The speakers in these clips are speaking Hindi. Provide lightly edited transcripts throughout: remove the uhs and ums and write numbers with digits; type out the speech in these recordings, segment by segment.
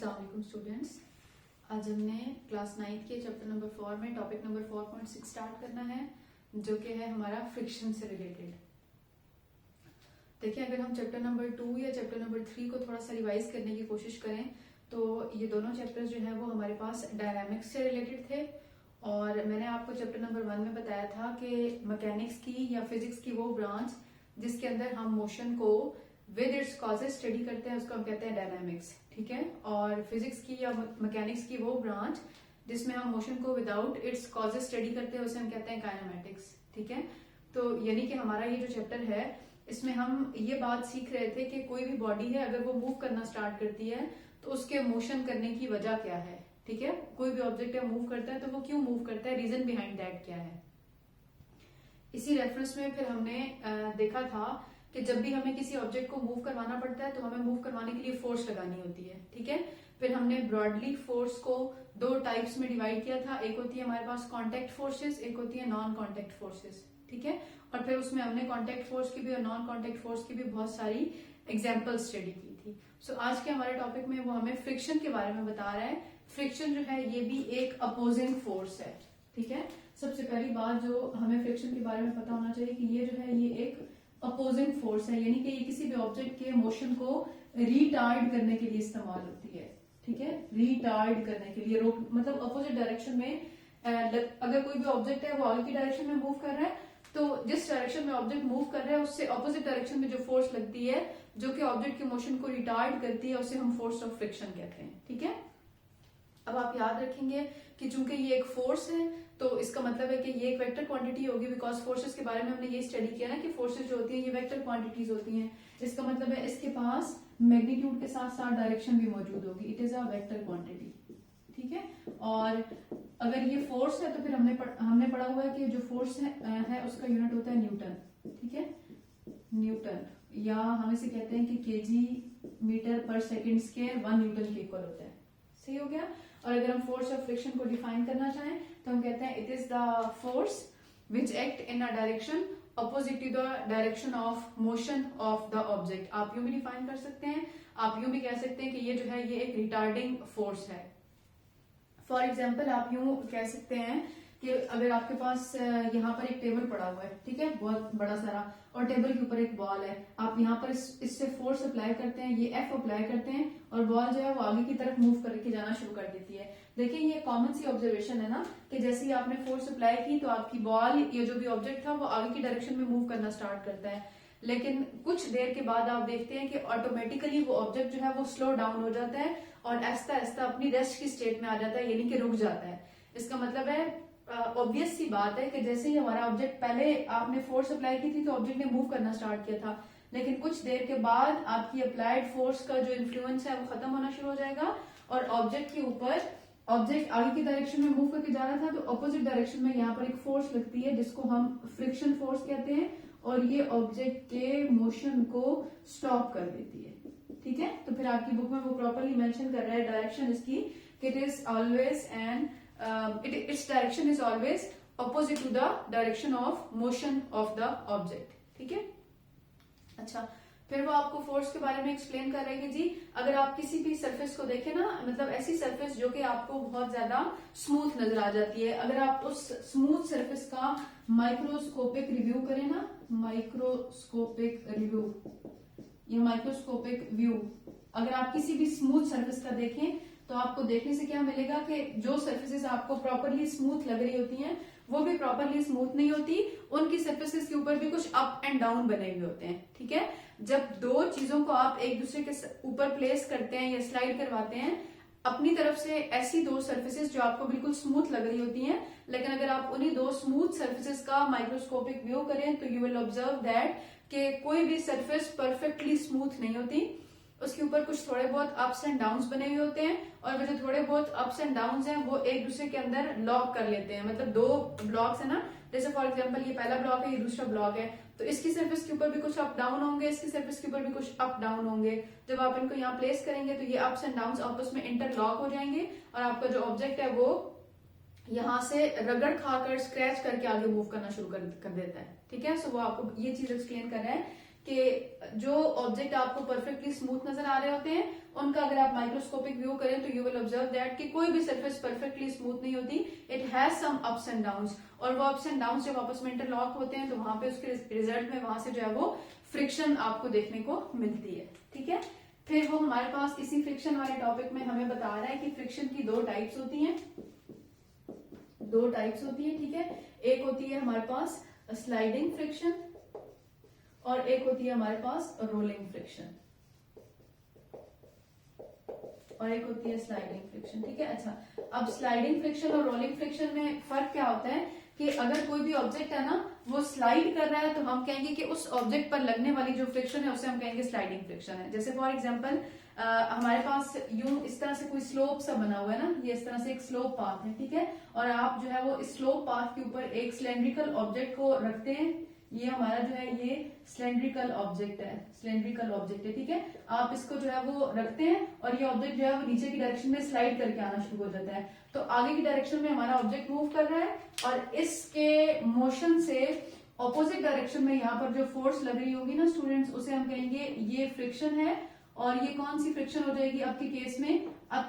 अस्सलाम वालेकुम स्टूडेंट्स। आज हमने क्लास 9 के चैप्टर नंबर 4 में टॉपिक नंबर 4.6 स्टार्ट करना है, जो कि है हमारा फ्रिक्शन से रिलेटेड। देखिए, अगर हम चैप्टर नंबर 2 या चैप्टर नंबर 3 को थोड़ा सा रिवाइज करने की कोशिश करें तो ये दोनों चैप्टर्स जो है वो हमारे पास डायनामिक्स से रिलेटेड थे। और मैंने आपको चैप्टर नंबर 1 में बताया था कि मैकेनिक्स की या फिजिक्स की वो ब्रांच जिसके अंदर हम मोशन को विद इट्स कॉजेज स्टडी करते हैं उसको हम कहते हैं डायनामिक्स, ठीक है। और फिजिक्स की या मैकेनिक्स की वो ब्रांच जिसमें हम मोशन को विदाउट इट्स कॉजेज स्टडी करते हैं उसे हम कहते हैं काइनेमेटिक्स, ठीक है। तो यानी कि हमारा ये जो चैप्टर है इसमें हम ये बात सीख रहे थे कि कोई भी बॉडी है अगर वो मूव करना स्टार्ट करती है तो उसके मोशन करने की वजह क्या है, ठीक है। कोई भी ऑब्जेक्ट है मूव करता है तो वो क्यों मूव करता है, रीजन बिहाइंड दैट क्या है। इसी रेफरेंस में फिर हमने देखा था कि जब भी हमें किसी ऑब्जेक्ट को मूव करवाना पड़ता है तो हमें मूव करवाने के लिए फोर्स लगानी होती है, ठीक है। फिर हमने ब्रॉडली फोर्स को दो टाइप्स में डिवाइड किया था। एक होती है हमारे पास कॉन्टेक्ट फोर्सेस, एक होती है नॉन कॉन्टेक्ट फोर्सेस, ठीक है। और फिर उसमें हमने कॉन्टेक्ट फोर्स की भी और नॉन कॉन्टेक्ट फोर्स की भी बहुत सारी एग्जाम्पल स्टडी की थी। सो आज के हमारे टॉपिक में वो हमें फ्रिक्शन के बारे में बता रहा है। फ्रिक्शन जो है ये भी एक अपोजिंग फोर्स है, ठीक है। सबसे पहली बात जो हमें फ्रिक्शन के बारे में पता होना चाहिए कि ये जो है ये एक अपोजिंग फोर्स है, यानी कि ये किसी भी ऑब्जेक्ट के मोशन को रिटार्ड करने के लिए इस्तेमाल होती है, ठीक है। रिटार्ड करने के लिए, रोक मतलब अपोजिट डायरेक्शन में अगर कोई भी ऑब्जेक्ट है वो आगे की डायरेक्शन में मूव कर रहा है तो जिस डायरेक्शन में ऑब्जेक्ट मूव कर रहा है उससे अपोजिट डायरेक्शन में जो फोर्स लगती है जो कि ऑब्जेक्ट के मोशन को रिटार्ड करती है उसे हम फोर्स ऑफ फ्रिक्शन कहते हैं, ठीक है। अब आप याद रखेंगे कि चूंकि ये एक फोर्स है तो इसका मतलब है कि ये एक वेक्टर क्वांटिटी होगी, बिकॉज फोर्सेस के बारे में हमने ये स्टडी किया ना कि फोर्सेस जो होती हैं ये वेक्टर क्वांटिटीज होती हैं। इसका मतलब है इसके पास मैग्नीट्यूड के साथ साथ डायरेक्शन भी मौजूद होगी। It is a vector quantity, ठीक है। और अगर ये फोर्स है तो फिर हमने पढ़ा हुआ है कि जो फोर्स है उसका यूनिट होता है न्यूटन, ठीक है। न्यूटन, या हम इसे कहते हैं कि KG metre per second square 1 newton के इक्वल होता है। सही हो गया। और अगर हम फोर्स ऑफ फ्रिक्शन को डिफाइन करना चाहें तो हम कहते हैं it is the force which act in a direction opposite to the direction of motion of the object. आप यूं भी डिफाइन कर सकते हैं, आप यूं भी कह सकते हैं कि ये जो है ये एक रिटार्डिंग फोर्स है। फॉर एग्जाम्पल आप यूं कह सकते हैं कि अगर आपके पास यहाँ पर एक टेबल पड़ा हुआ है, ठीक है, बहुत बड़ा सारा, और टेबल के ऊपर एक बॉल है, आप यहाँ पर इससे फोर्स अप्लाई करते हैं, ये एफ अप्लाई करते हैं और बॉल जो है वो आगे की तरफ मूव करके जाना शुरू कर देती है। देखिए ये कॉमन सी ऑब्जर्वेशन है ना कि जैसे ही आपने फोर्स अप्लाई की तो आपकी बॉल, ये जो भी ऑब्जेक्ट था वो आगे की डायरेक्शन में मूव करना स्टार्ट करता है। लेकिन कुछ देर के बाद आप देखते हैं कि ऑटोमेटिकली वो ऑब्जेक्ट जो है वो स्लो डाउन हो जाता है और आहिस्ता आहिस्ता अपनी रेस्ट की स्टेट में आ जाता है, यानी कि रुक जाता है। इसका मतलब है ऑब्वियस सी बात है कि जैसे ही हमारा ऑब्जेक्ट, पहले आपने फोर्स अप्लाई की थी तो ऑब्जेक्ट ने मूव करना स्टार्ट किया था, लेकिन कुछ देर के बाद आपकी अप्लाइड फोर्स का जो इन्फ्लुएंस है वो खत्म होना शुरू हो जाएगा और ऑब्जेक्ट के ऊपर, ऑब्जेक्ट आगे की डायरेक्शन में मूव करके जा रहा था तो अपोजिट डायरेक्शन में यहाँ पर एक फोर्स लगती है जिसको हम फ्रिक्शन फोर्स कहते हैं और ये ऑब्जेक्ट के मोशन को स्टॉप कर देती है, ठीक है। तो फिर आपकी बुक में वो प्रॉपरली मेंशन कर रहा है डायरेक्शन इसकी, it is always and its direction is always opposite to the direction of motion of the object, ठीक है। अच्छा, फिर वो आपको फोर्स के बारे में एक्सप्लेन कर रहे हैं कि जी अगर आप किसी भी सरफेस को देखें ना, मतलब ऐसी सरफेस जो कि आपको बहुत ज्यादा स्मूथ नजर आ जाती है, अगर आप उस स्मूथ सरफेस का माइक्रोस्कोपिक रिव्यू करें ना, माइक्रोस्कोपिक रिव्यू, ये माइक्रोस्कोपिक व्यू, अगर आप किसी भी स्मूथ सरफेस का देखें तो आपको देखने से क्या मिलेगा कि जो सरफेसेस आपको प्रॉपरली स्मूथ लग रही होती हैं वो भी प्रॉपरली स्मूथ नहीं होती, उनकी सरफेसेस के ऊपर भी कुछ अप एंड डाउन बने हुए होते हैं, ठीक है। जब दो चीजों को आप एक दूसरे के ऊपर प्लेस करते हैं या स्लाइड करवाते हैं अपनी तरफ से, ऐसी दो सरफेसेस जो आपको बिल्कुल स्मूथ लग रही होती हैं, लेकिन अगर आप उन्हीं दो स्मूथ सरफेसेस का माइक्रोस्कोपिक व्यू करें तो यू विल ऑब्जर्व दैट कि कोई भी सरफेस परफेक्टली स्मूथ नहीं होती, उसके ऊपर कुछ थोड़े बहुत अप्स एंड डाउन्स बने हुए होते हैं और वो जो थोड़े बहुत अप्स एंड डाउन्स हैं वो एक दूसरे के अंदर लॉक कर लेते हैं। मतलब दो ब्लॉक्स है ना, जैसे फॉर एग्जांपल ये पहला ब्लॉक है, ये दूसरा ब्लॉक है, तो इसकी सरफेस के ऊपर भी कुछ अप डाउन होंगे, इसकी सरफेस के ऊपर भी कुछ अप डाउन होंगे। जब आप इनको यहाँ प्लेस करेंगे तो ये अप्स एंड डाउन्स आपस में इंटरलॉक हो जाएंगे और आपका जो ऑब्जेक्ट है वो यहाँ से रगड़ खाकर स्क्रैच करके आगे मूव करना शुरू कर देता है, ठीक है। सो वो आपको ये चीज एक्सप्लेन कर रहा है कि जो ऑब्जेक्ट आपको परफेक्टली स्मूथ नजर आ रहे होते हैं उनका अगर आप माइक्रोस्कोपिक व्यू करें तो यू विल ऑब्जर्व दैट कि कोई भी सरफेस परफेक्टली स्मूथ नहीं होती, it has some ups and downs, और वो अप्स एंड डाउन्स जब आपस में इंटरलॉक होते हैं तो वहां पे उसके रिजल्ट में वहां से जो है वो फ्रिक्शन आपको देखने को मिलती है। ठीक है, फिर वो हमारे पास इसी फ्रिक्शन वाले टॉपिक में हमें बता रहा है कि फ्रिक्शन की दो टाइप्स होती हैं, ठीक है। एक होती है हमारे पास स्लाइडिंग फ्रिक्शन और एक होती है हमारे पास रोलिंग फ्रिक्शन, और एक होती है स्लाइडिंग फ्रिक्शन। ठीक है, अच्छा, अब स्लाइडिंग फ्रिक्शन और रोलिंग फ्रिक्शन में फर्क क्या होता है कि अगर कोई भी ऑब्जेक्ट है ना वो स्लाइड कर रहा है तो हम कहेंगे कि उस ऑब्जेक्ट पर लगने वाली जो फ्रिक्शन है उसे हम कहेंगे स्लाइडिंग फ्रिक्शन है। जैसे फॉर एग्जांपल हमारे पास यूं इस तरह से कोई स्लोप सा बना हुआ है ना, ये इस तरह से एक स्लोप पाथ है, ठीक है, और आप जो है वो इस स्लोप पाथ के ऊपर एक सिलेंड्रिकल ऑब्जेक्ट को रखते हैं, ये हमारा जो है ये सिलेंड्रिकल ऑब्जेक्ट है, ठीक है। आप इसको जो है वो रखते हैं और ये ऑब्जेक्ट जो है वो नीचे की डायरेक्शन में स्लाइड करके आना शुरू हो जाता है, तो आगे की डायरेक्शन में हमारा ऑब्जेक्ट मूव कर रहा है और इसके मोशन से ऑपोजिट डायरेक्शन में यहाँ पर जो फोर्स लग रही होगी ना स्टूडेंट्स, उसे हम कहेंगे ये फ्रिक्शन है, और ये कौन सी फ्रिक्शन हो जाएगी आपके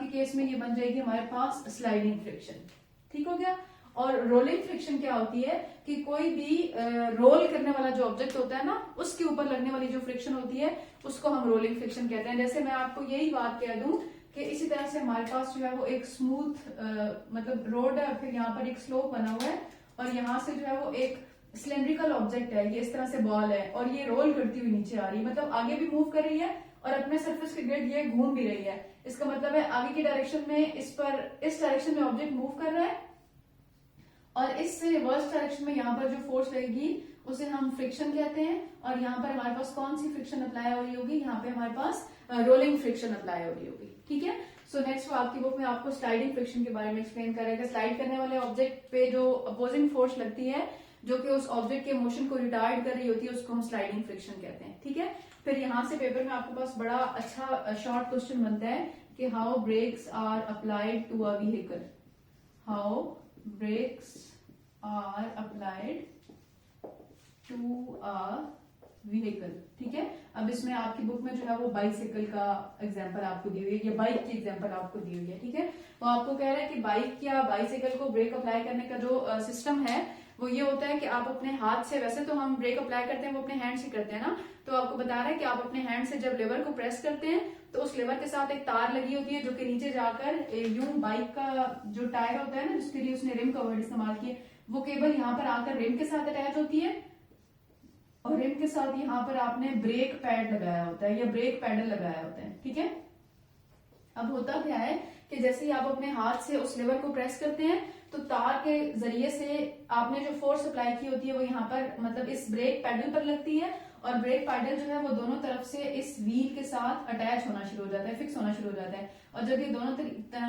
केस में ये बन जाएगी हमारे पास स्लाइडिंग फ्रिक्शन। ठीक हो गया। और रोलिंग फ्रिक्शन क्या होती है कि कोई भी रोल करने वाला जो ऑब्जेक्ट होता है ना उसके ऊपर लगने वाली जो फ्रिक्शन होती है उसको हम रोलिंग फ्रिक्शन कहते हैं। जैसे मैं आपको यही बात कह दूं कि इसी तरह से हमारे पास जो है वो एक स्मूथ मतलब रोड है और फिर यहाँ पर एक स्लोप बना हुआ है और यहाँ से जो है वो एक सिलेंड्रिकल ऑब्जेक्ट है, ये इस तरह से बॉल है और ये रोल करती हुई नीचे आ रही है, मतलब आगे भी मूव कर रही है और अपने सरफेस के गिर्द ये घूम भी रही है। इसका मतलब है आगे की डायरेक्शन में इस डायरेक्शन में ऑब्जेक्ट मूव कर रहा है और इस रिवर्स डायरेक्शन में यहाँ पर जो फोर्स लगेगी उसे हम फ्रिक्शन कहते हैं, और यहाँ पर हमारे पास कौन सी फ्रिक्शन अप्लाई हो रही होगी, यहाँ पे हमारे पास रोलिंग फ्रिक्शन अप्लाई हो रही होगी। ठीक है, सो नेक्स्ट आपकी बुक में आपको स्लाइडिंग फ्रिक्शन के बारे में एक्सप्लेन करेगा। स्लाइड करने वाले ऑब्जेक्ट पे जो अपोजिंग फोर्स लगती है जो कि उस ऑब्जेक्ट के मोशन को रिटार्ड कर रही होती है उसको हम स्लाइडिंग फ्रिक्शन कहते हैं। ठीक है, फिर यहाँ से पेपर में आपके पास बड़ा अच्छा शॉर्ट क्वेश्चन बनता है कि how brakes are applied to a vehicle, how brakes are applied to a vehicle. ठीक है, अब इसमें आपकी बुक में जो है वो बाइसिकल का एग्जांपल आपको दी हुई है, या बाइक की एग्जांपल आपको दी हुई है। ठीक है, तो आपको कह रहा है कि बाइक या बाइसिकल को ब्रेक अप्लाई करने का जो सिस्टम है वो ये होता है कि आप अपने हाथ से, वैसे तो हम ब्रेक अप्लाई करते हैं वो अपने हैंड से करते हैं ना, तो आपको बता रहा है कि आप अपने हैंड से जब लेवर को प्रेस करते हैं तो उस लेवर के साथ एक तार लगी होती है जो कि नीचे जाकर यूं बाइक का जो टायर होता है ना जिसके लिए उसने रिम का वर्ड इस्तेमाल किया वो केबल यहाँ पर आकर रिम के साथ अटैच होती है और रिम के साथ यहाँ पर आपने ब्रेक पैड लगाया होता है या ब्रेक पैडल लगाया होता है। ठीक है, अब होता क्या है कि जैसे ही आप अपने हाथ से उस लेवर को प्रेस करते हैं तो तार के जरिए से आपने जो फोर्स अप्लाई की होती है वो यहाँ पर मतलब इस ब्रेक पैडल पर लगती है और ब्रेक पैडल जो है वो दोनों तरफ से इस व्हील के साथ अटैच होना शुरू हो जाता है, फिक्स होना शुरू हो जाता है, और जब ये दोनों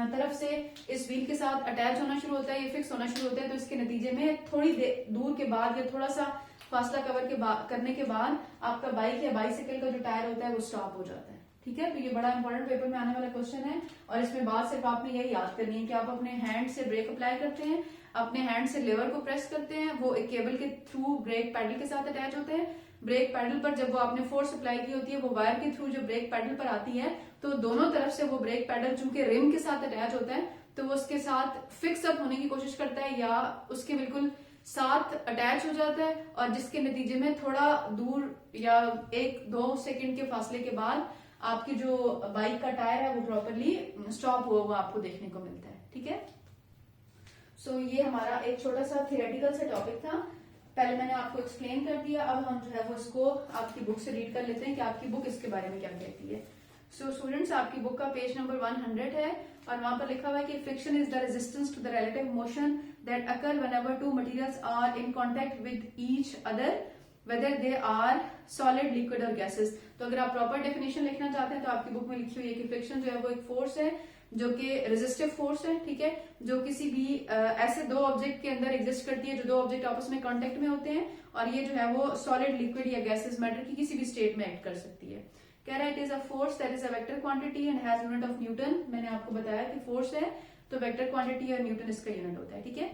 तरफ से इस व्हील के साथ अटैच होना शुरू होता है, ये फिक्स होना शुरू होता है, तो इसके नतीजे में थोड़ी दूर के बाद या थोड़ा सा फासला कवर करने के बाद आपका बाइक या बाइसिकल का जो टायर होता है वो स्टॉप हो जाता है। ठीक है, तो ये बड़ा इंपॉर्टेंट पेपर में आने वाला क्वेश्चन है और इसमें बात सिर्फ आपने यही याद करनी है कि आप अपने हैंड से ब्रेक अप्लाई करते हैं, अपने हैंड से लेवर को प्रेस करते हैं, वो एक केबल के थ्रू ब्रेक पैडल के साथ अटैच होते हैं। ब्रेक पैडल पर जब वो आपने फोर्स अप्लाई की होती है वो वायर के थ्रू जो ब्रेक पैडल पर आती है तो दोनों तरफ से वो ब्रेक पैडल चूंकि रिम के साथ अटैच होता है तो वो उसके साथ फिक्स अप होने की कोशिश करता है या उसके बिल्कुल साथ अटैच हो जाता है, और जिसके नतीजे में थोड़ा दूर या 1-2 सेकंड के फासले के बाद आपकी जो बाइक का टायर है वो प्रॉपरली स्टॉप हुआ हुआ आपको देखने को मिलता है। ठीक है, सो ये हमारा एक छोटा सा थियोरेटिकल सा टॉपिक था, पहले मैंने आपको एक्सप्लेन कर दिया, अब हम जो है वो इसको आपकी बुक से रीड कर लेते हैं कि आपकी बुक इसके बारे में क्या कहती है। सो स्टूडेंट्स, आपकी बुक का पेज नंबर 100 है और वहां पर लिखा हुआ है कि friction is the resistance to the relative motion that occur whenever two materials are in contact with each other whether they are solid, liquid और गैसेस। तो अगर आप प्रॉपर डेफिनेशन लिखना चाहते हैं तो आपकी बुक में लिखी हुई है कि फ्रिक्शन जो है वो एक फोर्स है जो कि रेजिस्टिव फोर्स है। ठीक है, जो किसी भी ऐसे दो ऑब्जेक्ट के अंदर एग्जिस्ट करती है जो दो ऑब्जेक्ट आपस में कांटेक्ट में होते हैं और ये जो है वो सॉलिड, लिक्विड या गैसेस मैटर की किसी भी स्टेट में एक्ट कर सकती है। कह रहा है it is a force that is a vector quantity and has unit of Newton. मैंने आपको बताया कि फोर्स है तो वेक्टर क्वांटिटी और न्यूटन इसका यूनिट होता है। ठीक है,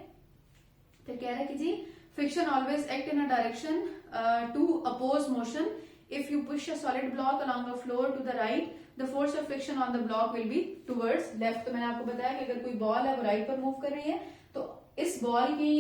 तो कह रहा है कि जी friction always act in a direction to oppose motion if you push a solid block along a floor to the right, the force of friction on the block will be towards left. तो मैंने आपको बताया कि अगर कोई बॉल है वो राइट पर मूव कर रही है तो इस बॉल की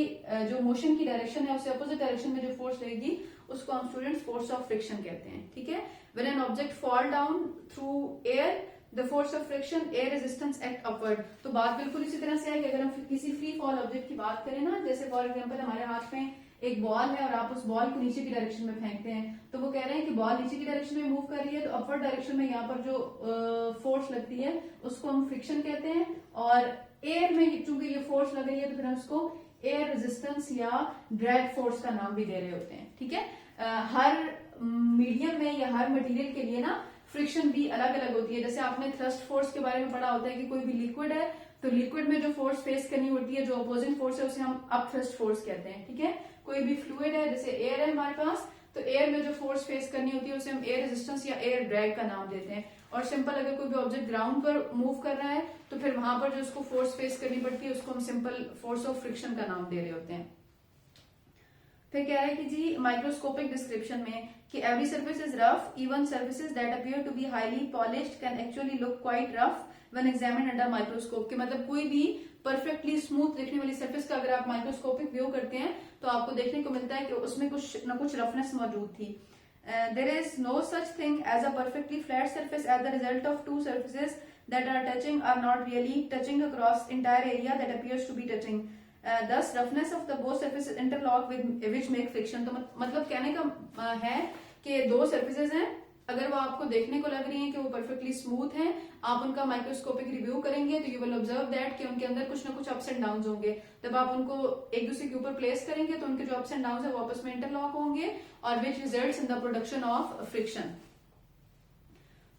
जो मोशन की डायरेक्शन है उससे अपोजिट डायरेक्शन में जो फोर्स लगेगी उसको हम स्टूडेंट्स फोर्स ऑफ फ्रिक्शन कहते हैं, ठीक है। When an object fall down through air, the force of friction, air resistance act upward. तो बात बिल्कुल इसी तरह से है कि अगर हम किसी फ्री फॉल ऑब्जेक्ट की बात करें ना, जैसे फॉर एग्जांपल हमारे हाथ में एक बॉल है और आप उस बॉल को नीचे की डायरेक्शन में फेंकते हैं, तो वो कह रहे हैं कि बॉल नीचे की डायरेक्शन में मूव कर रही है तो अपवर्ड डायरेक्शन में यहाँ पर जो फोर्स लगती है उसको हम फ्रिक्शन कहते हैं। और एयर में चूंकि ये फोर्स लग रही है तो फिर हम उसको एयर रेजिस्टेंस या ड्रैग फोर्स का नाम भी दे रहे होते हैं, ठीक है। हर मीडियम में या हर मटेरियल के लिए ना फ्रिक्शन भी अलग अलग होती है। जैसे आपने थ्रस्ट फोर्स के बारे में पढ़ा होता है कि कोई भी लिक्विड है तो लिक्विड में जो फोर्स फेस करनी होती है, जो अपोजिंग फोर्स है, उसे हम अप थ्रस्ट फोर्स कहते हैं, ठीक है। कोई भी फ्लूइड है जैसे एयर है हमारे पास, तो एयर में जो फोर्स फेस करनी होती है उसे हम एयर रेजिस्टेंस या एयर ड्रैग का नाम देते हैं। और सिंपल अगर कोई भी ऑब्जेक्ट ग्राउंड पर मूव कर रहा है तो फिर वहां पर जो उसको फोर्स फेस करनी पड़ती है उसको हम सिंपल फोर्स ऑफ फ्रिक्शन का नाम दे रहे होते हैं। फिर कह रहा है कि जी माइक्रोस्कोपिक डिस्क्रिप्शन में कि every surface is rough, even surfaces that appear to be highly polished can actually look quite rough when examined under microscope. के मतलब कोई भी परफेक्टली स्मूथ दिखने वाली सर्फेस का अगर आप माइक्रोस्कोपिक व्यू करते हैं तो आपको देखने को मिलता है कि उसमें कुछ न कुछ रफनेस मौजूद थी। There is no such thing as a perfectly flat surface as the result of two surfaces that are touching are not really touching across entire area that appears to be touching. Thus roughness of the both surfaces interlock with which make friction। तो मतलब कहने का है कि दो सर्फेसेस हैं, अगर वो आपको देखने को लग रही हैं कि वो परफेक्टली स्मूथ हैं, आप उनका माइक्रोस्कोपिक रिव्यू करेंगे तो यू विल ऑब्जर्व दैट कि उनके अंदर कुछ ना कुछ अप्स एंड डाउन होंगे। जब आप उनको एक दूसरे के ऊपर प्लेस करेंगे तो उनके जो अप्स एंड डाउन है वो आपस में इंटरलॉक होंगे और which results in the production of friction.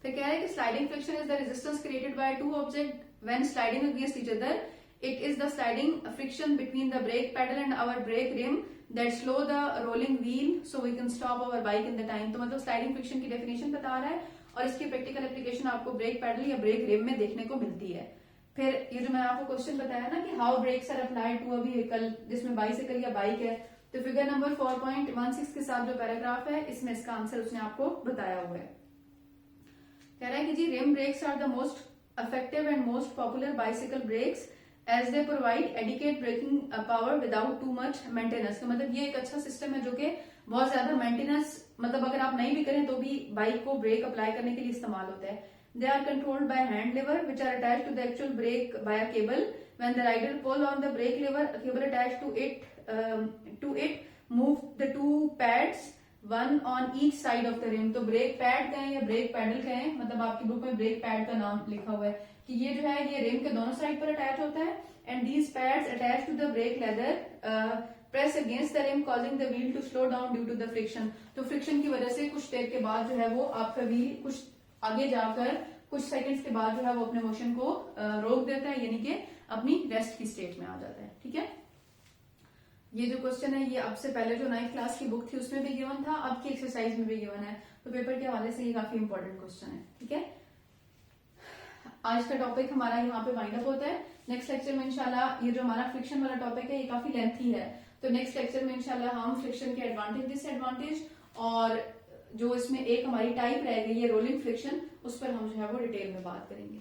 फिर कह रहे हैं कि sliding friction is the resistance created by two object when sliding against each other. It is the sliding friction between the brake pedal and our brake rim that slow the rolling wheel so we can stop our bike in the time। तो मतलब स्लाइडिंग फ्रिक्शन की डेफिनेशन बता रहा है और इसकी प्रैक्टिकल एप्लीकेशन आपको ब्रेक पैडल या ब्रेक रिम में देखने को मिलती है। फिर ये जो मैंने आपको क्वेश्चन बताया ना कि how brakes are applied to a vehicle, जिसमें बाइसिकल या बाइक है, तो फिगर नंबर 4.16 के साथ जो पैराग्राफ है इसमें इसका आंसर उसने आपको बताया हुआ है। कह रहा है कि जी rim brakes are the most effective and most popular bicycle brakes as they provide adequate braking power without too much maintenance. तो मतलब ये एक अच्छा सिस्टम है जो कि बहुत ज्यादा मेंटेनेंस, मतलब अगर आप नहीं भी करें तो भी बाइक को ब्रेक अप्लाई करने के लिए इस्तेमाल होता है। They are controlled by hand lever which are attach to the actual brake by a cable. When the rider pull on the brake lever, a cable attached to it move the two pads one on each side of the rim। तो ब्रेक पैड कहें या ब्रेक पैडल कहें, मतलब आपकी बुक में ब्रेक पैड का नाम लिखा हुआ है कि ये जो है ये रिम के दोनों साइड पर अटैच होता है। And these pads attach to the brake लेदर press against the rim causing the wheel to slow down due to the friction. तो फ्रिक्शन की वजह से कुछ देर के बाद जो है वो आपका व्हील कुछ आगे जाकर कुछ सेकंड्स के बाद जो है वो अपने मोशन को रोक देता है, यानी कि अपनी रेस्ट की स्टेट में आ जाता है, ठीक है। ये जो क्वेश्चन है ये अब से पहले जो 9th क्लास की बुक थी उसमें भी गिवन था, अब की एक्सरसाइज में भी गिवन है, तो पेपर के हवाले से ये काफी इंपॉर्टेंट क्वेश्चन है, ठीक है। आज का टॉपिक हमारा यहाँ पे वाइंड अप होता है। नेक्स्ट लेक्चर में इंशाल्लाह ये जो हमारा फ्रिक्शन वाला टॉपिक है ये काफी लेंथी है, तो नेक्स्ट लेक्चर में इंशाल्लाह हम फ्रिक्शन के एडवांटेज डिसएडवांटेज और जो इसमें एक हमारी टाइप रह गई है रोलिंग फ्रिक्शन, उस पर हम जो है वो डिटेल में बात करेंगे।